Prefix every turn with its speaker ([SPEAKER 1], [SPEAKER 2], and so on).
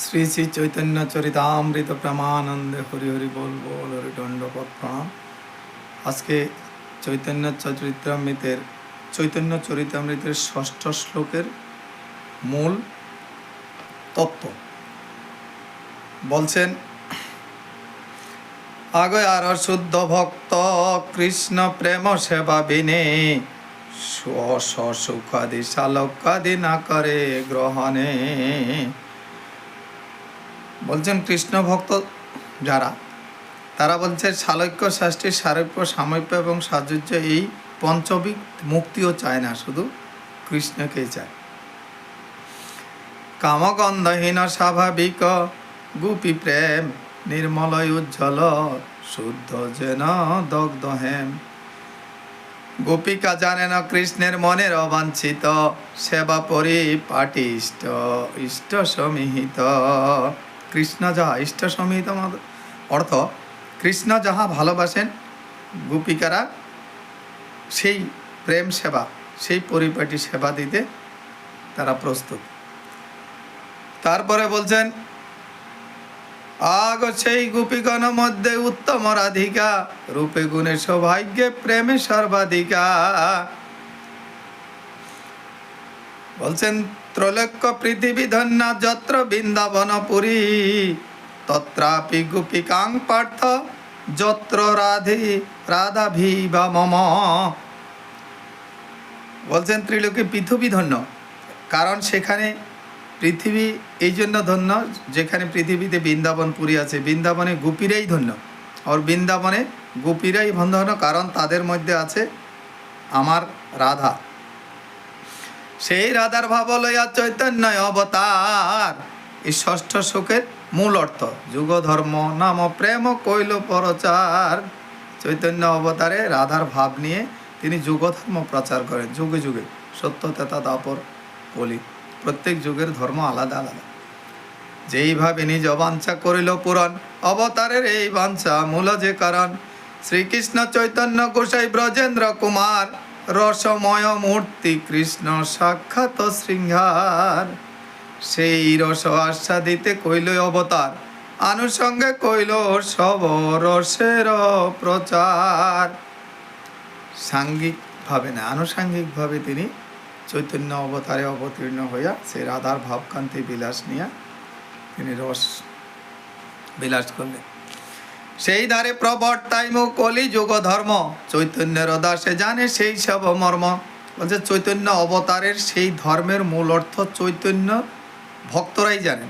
[SPEAKER 1] শ্রী শ্রী চৈতন্য চরিতামৃত প্রেমানন্দে হরি হরি বল বল হরি দণ্ডপদ প্রণাম। আজকে চৈতন্য চরিতামৃতের ষষ্ঠ শ্লোকের মূল তত্ত্ব বলছেন। আগে আর শুদ্ধ ভক্ত কৃষ্ণ প্রেম সেবা বিনে সুখাদি শালকাদি না করে গ্রহণে। বলছেন কৃষ্ণ ভক্ত যারা, তারা বলছে শালক্য শাস্ত্রী সারূপ্য সামীপ্য এবং সাযুজ্য এই পঞ্চবিক মুক্তিও চায় না, শুধু কৃষ্ণকেই চায়। কামগন্ধহীন স্বাভাবিক গোপী প্রেম নির্মল উজ্জ্বল শুদ্ধ যেন দগ্ধ হেম। গোপিকা জানে না কৃষ্ণের মনের অবাঞ্ছিত সেবা পরিপাটি ইষ্ট সমিহিত। কৃষ্ণ যাহা ইষ্ট সমিহিত অর্থ কৃষ্ণ যাহা ভালোবাসেন, গোপিকারা সেই প্রেম সেবা, সেই পরিপাটি সেবা দিতে তারা প্রস্তুত। তারপরে বলছেন আগ সেই গোপীগণ মধ্যে উত্তম রাধিকা রূপে গুণে সৌভাগ্যে প্রেমে সর্বাধিকা। বলছেন ত্রৈলোক্য পৃথিবী ধন্যা যত্র বৃন্দাবন পুরী তত্রাপি গোপিকাং পার্থ যত্র রাধাভিবা মম। বলছেন ত্রিলোকে পৃথিবী ধন্য, কারণ সেখানে পৃথিবী এই জন্য ধন্য যেখানে পৃথিবীতে বৃন্দাবন পুরী আছে, বৃন্দাবনে গোপীরাই ধন্য। আর বৃন্দাবনে গোপীরাই ধন্য, কারণ তাদের মধ্যে আছে আমার রাধা। সেই রাধার ভাব লইয়া চৈতন্য অবতার। এই ষষ্ঠ শ্লোকের মূল অর্থ যুগ ধর্ম নাম প্রেম কৈল প্রচার। চৈতন্য অবতারে রাধার ভাব নিয়ে তিনি যুগ ধর্ম প্রচার করেন। যুগে যুগে সত্য তেতা দাপর কলি, প্রত্যেক যুগের ধর্ম আলাদা আলাদা। যেইভাবে নিজ বাঞ্ছা করিল পূরণ অবতারের এই বাঞ্ছা মূল যে কারণ। শ্রীকৃষ্ণ চৈতন্য গোসাই ব্রজেন্দ্র কুমার রসময় মূর্তি কৃষ্ণ সাক্ষাৎ শৃঙ্গার। সেই রস আস্বাদিতে কইল অবতার আনুষঙ্গে কইল সব রসের প্রচার। সাঙ্গিকভাবে না, আনুষাঙ্গিকভাবে তিনি চৈতন্য অবতারে অবতীর্ণ হইয়া সেই রাধার ভাবকান্তি বিলাস নিয়া তিনি রস বিলাস করলেন। সেই ধারে প্রবর্তাইম কলি যুগ ধর্ম চৈতন্যের দাসে জানে সেই সব মর্ম। বলছে চৈতন্য অবতারের সেই ধর্মের মূল অর্থ চৈতন্য ভক্তরাই জানেন।